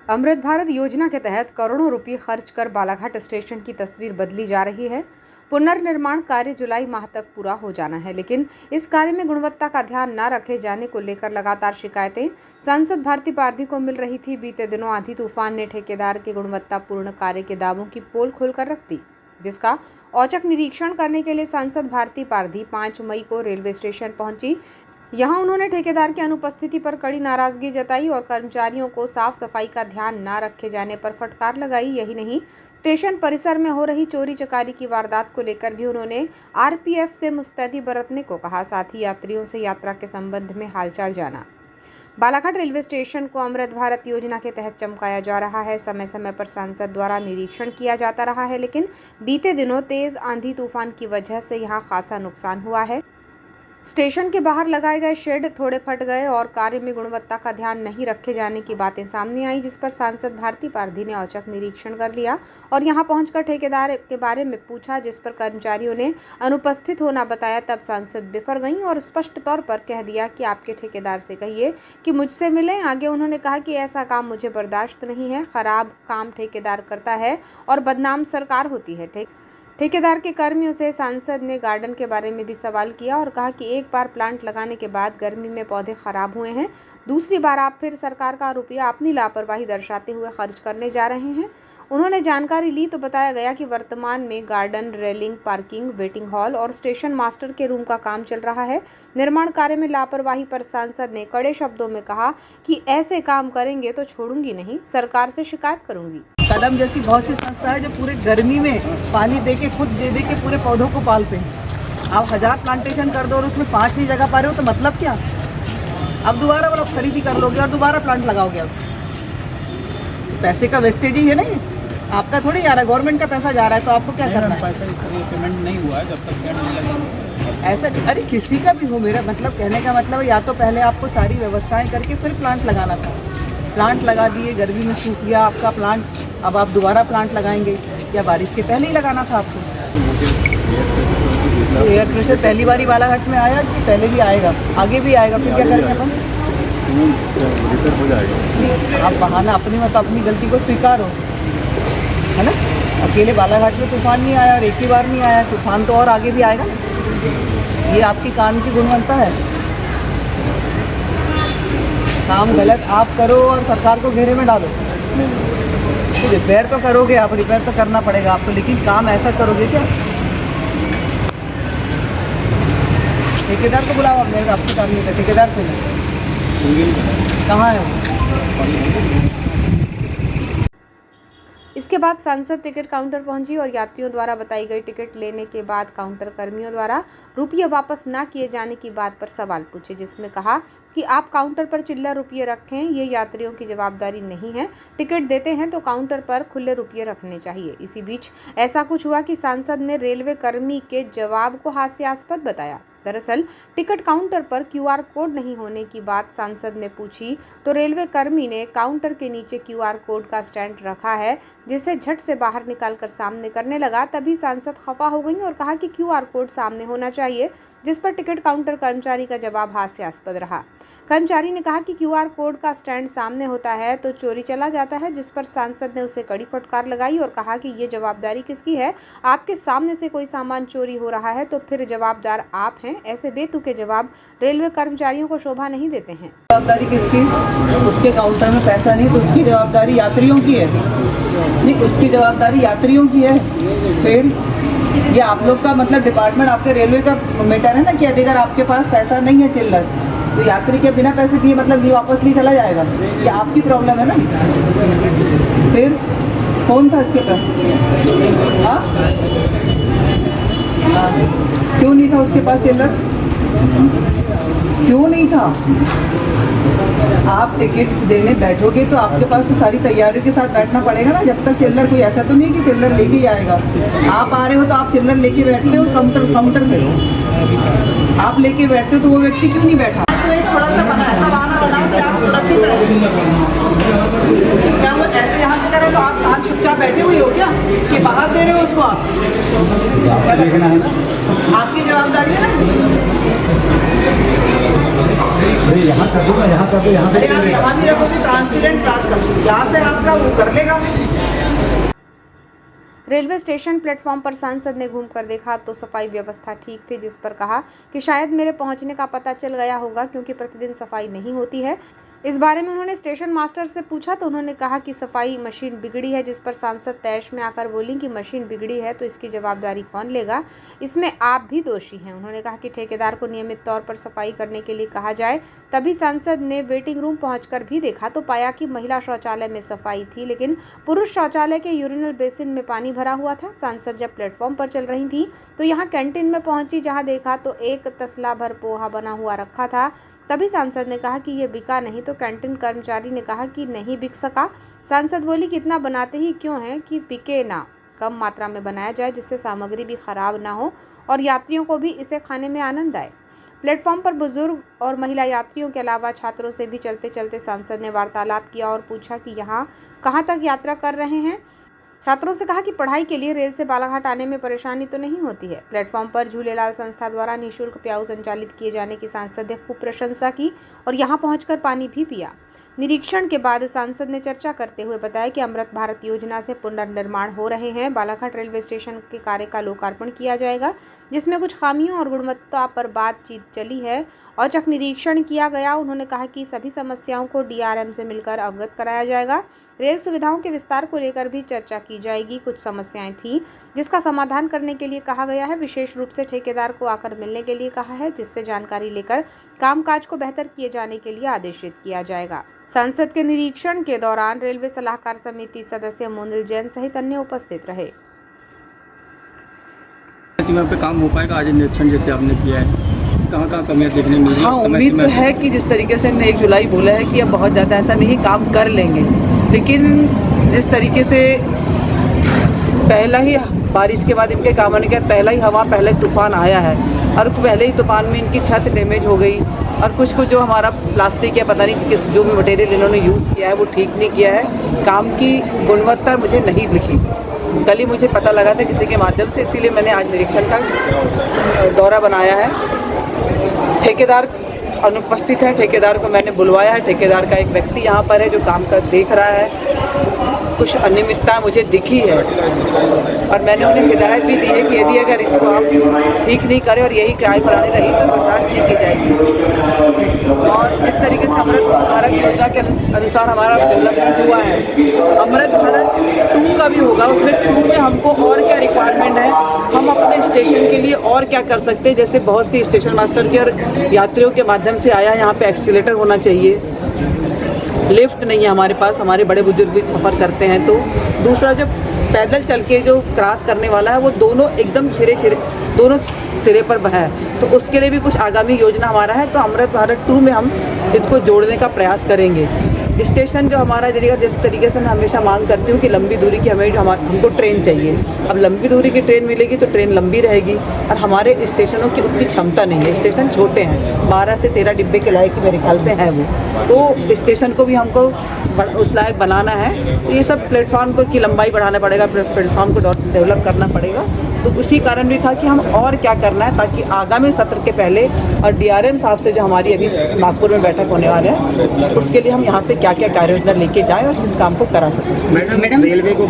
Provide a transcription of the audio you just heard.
अमृत भारत योजना के तहत करोड़ों रुपए खर्च कर बालाघाट स्टेशन की तस्वीर बदली जा रही है। पुनर्निर्माण कार्य जुलाई माह तक पूरा हो जाना है, लेकिन इस कार्य में गुणवत्ता का ध्यान न रखे जाने को लेकर लगातार शिकायतें सांसद भारती पारधी को मिल रही थी। बीते दिनों आंधी तूफान ने ठेकेदार के गुणवत्तापूर्ण कार्य के दावों की पोल खोलकर रख दी, जिसका औचक निरीक्षण करने के लिए सांसद भारती पारधी 5 मई को रेलवे स्टेशन पहुंची। यहां उन्होंने ठेकेदार की अनुपस्थिति पर कड़ी नाराजगी जताई और कर्मचारियों को साफ सफाई का ध्यान न रखे जाने पर फटकार लगाई। यही नहीं, स्टेशन परिसर में हो रही चोरी चकारी की वारदात को लेकर भी उन्होंने आरपीएफ से मुस्तैदी बरतने को कहा। साथ ही यात्रियों से यात्रा के संबंध में हालचाल जाना। बालाघाट रेलवे स्टेशन को अमृत भारत योजना के तहत चमकाया जा रहा है। समय समय पर सांसद द्वारा निरीक्षण किया जाता रहा है, लेकिन बीते दिनों तेज आंधी तूफान की वजह से यहाँ खासा नुकसान हुआ है। स्टेशन के बाहर लगाए गए शेड थोड़े फट गए और कार्य में गुणवत्ता का ध्यान नहीं रखे जाने की बातें सामने आई, जिस पर सांसद भारती पारधी ने औचक निरीक्षण कर लिया और यहां पहुंचकर ठेकेदार के बारे में पूछा, जिस पर कर्मचारियों ने अनुपस्थित होना बताया। तब सांसद बिफर गईं और स्पष्ट तौर पर कह दिया कि आपके ठेकेदार से कहिए कि मुझसे मिलें। आगे उन्होंने कहा कि ऐसा काम मुझे बर्दाश्त नहीं है। खराब काम ठेकेदार करता है और बदनाम सरकार होती है। ठेकेदार के कर्मियों से सांसद ने गार्डन के बारे में भी सवाल किया और कहा कि एक बार प्लांट लगाने के बाद गर्मी में पौधे खराब हुए हैं, दूसरी बार आप फिर सरकार का रुपया अपनी लापरवाही दर्शाते हुए खर्च करने जा रहे हैं। उन्होंने जानकारी ली तो बताया गया कि वर्तमान में garden, railing, parking, waiting hall और स्टेशन मास्टर के रूम का काम चल रहा है। निर्माण कार्य में लापरवाही पर सांसद ने कड़े शब्दों में कहा कि ऐसे काम करेंगे तो छोड़ूंगी नहीं, सरकार से शिकायत करूंगी। कदम जैसी बहुत सी संस्था है जो पूरे गर्मी में पानी देके खुद दे के पूरे पौधों को पालते हैं। आप 1000 प्लांटेशन कर दो और उसमें 5 नहीं जगह पा रहे हो तो मतलब क्या? अब दोबारा आप खरीदी कर लोगे और दोबारा प्लांट लगाओगे। अब पैसे का वेस्टेज ही है ना, ये आपका थोड़ी जा रहा है, गवर्नमेंट का पैसा जा रहा है, तो आपको क्या करना है? पेमेंट नहीं हुआ है जब तक पेड़ नहीं लगेगा। ऐसा अरे किसी का भी हो, मेरा मतलब कहने का मतलब है या तो पहले आपको सारी व्यवस्थाएं करके फिर प्लांट लगाना था। प्लांट लगा दिए, गर्मी में सूख गया आपका प्लांट, अब आप दोबारा प्लांट लगाएंगे या बारिश के पहले ही लगाना था आपको? एयर प्रेशर पहली बारी बालाघाट में आया कि पहले भी आएगा, आगे भी आएगा, फिर क्या करेंगे अपन? हो जाएगा। आप बहाना अपनी मतलब अपनी गलती को स्वीकारो, है ना? अकेले बालाघाट में तूफान नहीं आया और एक ही बार नहीं आया, तूफान तो और आगे भी आएगा। ये आपकी काम की गुणवत्ता है। काम गलत आप करो और सरकार को घेरे में डालो। तो रिपेयर तो करोगे आप, रिपेयर तो करना पड़ेगा आपको, लेकिन काम ऐसा करोगे क्या? ठेकेदार को बुलाओ, मेरे आपसे काम नहीं था। ठेकेदार को कहाँ है वो? इसके बाद सांसद टिकट काउंटर पहुंची और यात्रियों द्वारा बताई गई टिकट लेने के बाद काउंटर कर्मियों द्वारा रुपये वापस ना किए जाने की बात पर सवाल पूछे, जिसमें कहा कि आप काउंटर पर चिल्लर रुपये रखें, ये यात्रियों की जवाबदारी नहीं है। टिकट देते हैं तो काउंटर पर खुले रुपये रखने चाहिए। इसी बीच ऐसा कुछ हुआ कि सांसद ने रेलवे कर्मी के जवाब को हास्यास्पद बताया। दरअसल टिकट काउंटर पर क्यूआर कोड नहीं होने की बात सांसद ने पूछी तो रेलवे कर्मी ने काउंटर के नीचे क्यूआर कोड का स्टैंड रखा है, जिसे झट से बाहर निकालकर सामने करने लगा। तभी सांसद खफा हो गई और कहा कि क्यूआर कोड सामने होना चाहिए, जिस पर टिकट काउंटर कर्मचारी का जवाब हास्यास्पद रहा। कर्मचारी ने कहा कि क्यूआर कोड का स्टैंड सामने होता है तो चोरी चला जाता है, जिस पर सांसद ने उसे कड़ी फटकार लगाई और कहा कि ये जवाबदारी किसकी है? आपके सामने से कोई सामान चोरी हो रहा है तो फिर जवाबदार आप हैं। ऐसे बेतुके जवाब रेलवे कर्मचारियों को शोभा नहीं देते हैं। जवाबदारी किसकी? उसके काउंटर में पैसा नहीं तो उसकी जवाबदारी यात्रियों की है। नहीं, उसकी जवाबदारी यात्रियों की है। फिर ये आप लोग का मतलब डिपार्टमेंट, आपके रेलवे का मैटर है ना कि अगर आपके पास पैसा नहीं है चिल्लर तो यात्री के बिना पैसे दिए मतलब नहीं वापस नहीं चला जाएगा। ये आपकी प्रॉब्लम है ना। फिर कौन था इसके पास? हाँ, क्यों नहीं था उसके पास चिल्लर? क्यों नहीं था? आप टिकट देने बैठोगे तो आपके पास तो सारी तैयारियों के साथ बैठना पड़ेगा ना। जब तक चिल्लर, कोई ऐसा तो नहीं कि चिल्लर लेके ही आएगा। आप आ रहे हो तो आप चिल्लर लेके बैठते हो काउंटर पे, आप लेके बैठते हो तो वो व्यक्ति क्यों नहीं बैठा? तो एक थोड़ा सा ऐसा बहाना बनाओ कि आप सुरक्षित रहें। क्या वो ऐसे यहाँ से करें तो आप साथ चुपचाप बैठे हुए हो क्या कि बाहर दे रहे हो उसको? आप आपकी जवाबदारी है ना। यहाँ कर दो ना, यहाँ कर दो, यहाँ अरे आप यहाँ भी रखोगे ट्रांसपेरेंट ग्लास है आपका, वो कर लेगा। रेलवे स्टेशन प्लेटफॉर्म पर सांसद ने घूमकर देखा तो सफाई व्यवस्था ठीक थी, जिस पर कहा कि शायद मेरे पहुंचने का पता चल गया होगा क्योंकि प्रतिदिन सफाई नहीं होती है। इस बारे में उन्होंने स्टेशन मास्टर से पूछा तो उन्होंने कहा कि सफाई मशीन बिगड़ी है, जिस पर सांसद तैश में आकर बोली कि मशीन बिगड़ी है तो इसकी जवाबदारी कौन लेगा, इसमें आप भी दोषी हैं। उन्होंने कहा कि ठेकेदार को नियमित तौर पर सफाई करने के लिए कहा जाए। तभी सांसद ने वेटिंग रूम पहुंचकर भी देखा तो पाया कि महिला शौचालय में सफाई थी, लेकिन पुरुष शौचालय के यूरिनल बेसिन में पानी भरा हुआ था। सांसद जब प्लेटफॉर्म पर चल रही थी तो यहाँ कैंटीन में पहुंची, जहाँ देखा तो एक तसला भर पोहा बना हुआ रखा था। तभी सांसद ने कहा कि ये बिका नहीं तो कैंटीन कर्मचारी ने कहा कि नहीं बिक सका। सांसद बोली कि इतना बनाते ही क्यों हैं कि बिके ना, कम मात्रा में बनाया जाए जिससे सामग्री भी खराब ना हो और यात्रियों को भी इसे खाने में आनंद आए। प्लेटफॉर्म पर बुजुर्ग और महिला यात्रियों के अलावा छात्रों से भी चलते चलते सांसद ने वार्तालाप किया और पूछा कि यहाँ कहाँ तक यात्रा कर रहे हैं। छात्रों से कहा कि पढ़ाई के लिए रेल से बालाघाट आने में परेशानी तो नहीं होती है। प्लेटफॉर्म पर झूलेलाल संस्था द्वारा निःशुल्क प्याऊ संचालित किए जाने की सांसद ने खूब प्रशंसा की और यहां पहुंचकर पानी भी पिया। निरीक्षण के बाद सांसद ने चर्चा करते हुए बताया कि अमृत भारत योजना से पुनर्निर्माण हो रहे हैं। बालाघाट रेलवे स्टेशन के कार्य का लोकार्पण किया जाएगा, जिसमें कुछ खामियों और गुणवत्ता पर बातचीत चली है। औचक निरीक्षण किया गया। उन्होंने कहा कि सभी समस्याओं को डीआरएम से मिलकर अवगत कराया जाएगा। रेल सुविधाओं के विस्तार को लेकर भी चर्चा की जाएगी। कुछ समस्याएं थी जिसका समाधान करने के लिए कहा गया है। विशेष रूप से ठेकेदार को आकर मिलने के लिए कहा है, जिससे जानकारी लेकर कामकाज को बेहतर किए जाने के लिए आदेशित किया जाएगा। सांसद के निरीक्षण के दौरान रेलवे सलाहकार समिति सदस्य मोनिल जैन सहित अन्य उपस्थित रहे। समय पे काम हो पाएगा आज निरीक्षण जैसे आपने किया है, कहाँ कमियाँ देखने मिली? हाँ, उम्मीद तो है कि जिस तरीके से 1 जुलाई बोला है कि अब बहुत ज़्यादा ऐसा नहीं काम कर लेंगे, लेकिन जिस तरीके से पहला ही बारिश के बाद इनके काम होने के बाद पहला ही हवा पहले तूफान आया है और पहले ही तूफान में इनकी छत डैमेज हो गई और कुछ जो हमारा प्लास्टिक या पता नहीं किस जो भी मटेरियल इन्होंने यूज़ किया है वो ठीक नहीं किया है। काम की गुणवत्ता मुझे नहीं दिखी। कल ही मुझे पता लगा था किसी के माध्यम से, इसीलिए मैंने आज निरीक्षण का दौरा बनाया है। ठेकेदार अनुपस्थित है, ठेकेदार को मैंने बुलवाया है। ठेकेदार का एक व्यक्ति यहाँ पर है जो काम कर देख रहा है। कुछ अनियमितता मुझे दिखी है और मैंने उन्हें हिदायत भी दी है कि यदि अगर इसको आप ठीक नहीं करें और यही किराए पर आने रही तो बर्दाश्त नहीं की जाएगी। और जिस तरीके से अमृत भारत योजना के अनुसार हमारा डेवलपमेंट हुआ है, अमृत भारत 2 का भी होगा। उसमें 2 में हमको और क्या रिक्वायरमेंट है, हम अपने स्टेशन के लिए और क्या कर सकते हैं। जैसे बहुत सी स्टेशन मास्टर के और यात्रियों के माध्यम से आया है, यहाँ पे एक्सीलेटर होना चाहिए, लिफ्ट नहीं है हमारे पास, हमारे बड़े बुजुर्ग भी सफ़र करते हैं। तो दूसरा जो पैदल चल के जो क्रॉस करने वाला है वो दोनों एकदम दोनों सिरे पर है, तो उसके लिए भी कुछ आगामी योजना हमारा है। तो अमृत भारत 2 में हम इसको जोड़ने का प्रयास करेंगे। स्टेशन जो हमारा जगह जिस तरीके से मैं हमेशा मांग करती हूँ कि लंबी दूरी की हमको ट्रेन चाहिए। अब लंबी दूरी की ट्रेन मिलेगी तो ट्रेन लंबी रहेगी और हमारे स्टेशनों की उतनी क्षमता नहीं है। स्टेशन छोटे हैं, 12 से 13 डिब्बे के लायक मेरे ख्याल से है वो, तो स्टेशन को भी हमको उस लायक बनाना है। तो ये सब प्लेटफॉर्म को की लंबाई बढ़ाना पड़ेगा, प्लेटफॉर्म को डेवलप करना पड़ेगा। तो उसी कारण भी था कि हम और क्या करना है ताकि आगामी सत्र के पहले और डीआरएम साहब से जो हमारी अभी नागपुर में बैठक होने वाले हैं उसके लिए हम यहाँ से क्या क्या कार्य योजना लेके जाएं और इस काम को करा सकें। मैडम रेलवे को